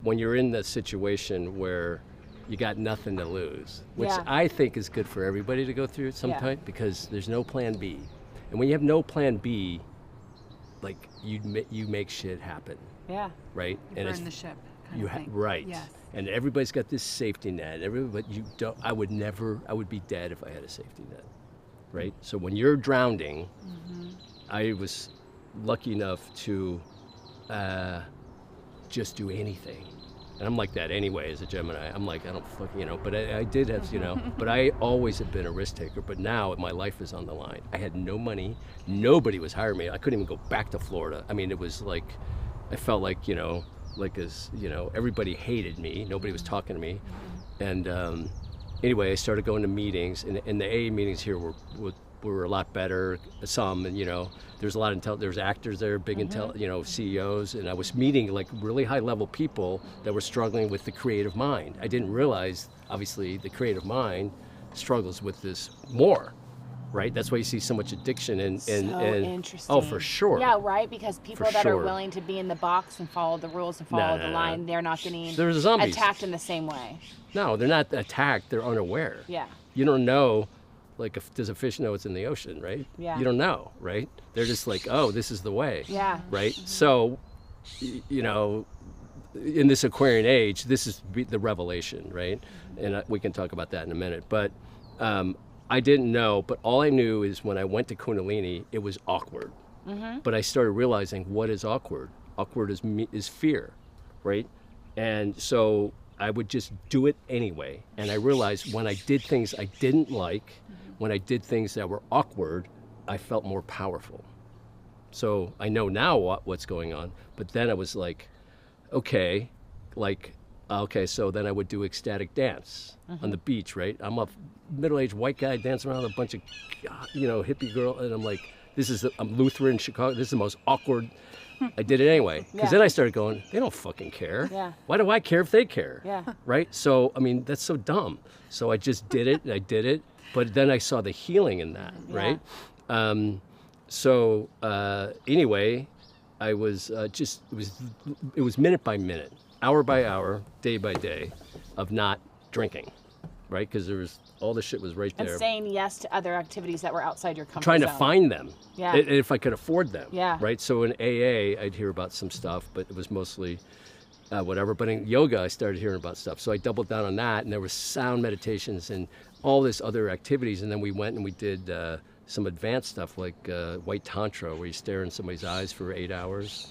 When you're in the situation where you got nothing to lose, which Yeah. I think is good for everybody to go through at some point, because there's no plan B. And when you have no plan B, like you make shit happen, Yeah. right? You burn the ship kind of thing. Right. Yes. And everybody's got this safety net. But you don't. I would be dead if I had a safety net, right? So when you're drowning, I was lucky enough to just do anything. And I'm like that anyway as a Gemini. I'm like, I don't fucking, but I did have, but I always have been a risk taker. But now my life is on the line. I had no money. Nobody was hiring me. I couldn't even go back to Florida. I mean, it was like, I felt like, everybody hated me. Nobody was talking to me. And anyway, I started going to meetings, and the AA meetings here were a lot better. Some, and there's a lot of there's actors there, big CEOs, and I was meeting like really high level people that were struggling with the creative mind. I didn't realize, obviously, the creative mind struggles with this more, right? That's why you see so much addiction and Interesting. oh, for sure. Yeah, right. Because people For that sure. are willing to be in the box and follow the rules and follow the line, they're not getting There's zombies. attacked in the same way. No, they're not attacked. They're unaware. Yeah. You don't know. Like, does a fish know it's in the ocean, right? Yeah. You don't know, right? They're just like, oh, this is the way. Yeah. Right? So, in this Aquarian age, this is the revelation, right? And we can talk about that in a minute. But I didn't know, but all I knew is when I went to Kundalini, it was awkward. But I started realizing, what is awkward? Awkward is fear, right? And so I would just do it anyway. And I realized when I did things I didn't like, when I did things that were awkward, I felt more powerful. So I know now what's going on. But then I was like, okay, so then I would do ecstatic dance on the beach, right? I'm a middle-aged white guy dancing around with a bunch of, hippie girl, and I'm like, I'm Lutheran, Chicago, this is the most awkward. I did it anyway. Because then I started going, they don't fucking care. Yeah. Why do I care if they care? Yeah. Right? So, I mean, that's so dumb. So I just did it, and I did it. But then I saw the healing in that, right? Anyway, I was it was minute by minute, hour by hour, day by day of not drinking, right? Because all the shit was right there. And saying yes to other activities that were outside your comfort Trying zone. to find them, Yeah. if I could afford them, Yeah. right? So in AA, I'd hear about some stuff, but it was mostly whatever. But in yoga, I started hearing about stuff. So I doubled down on that, and there was sound meditations and all this other activities. And then we went and we did some advanced stuff like white tantra, where you stare in somebody's eyes for 8 hours.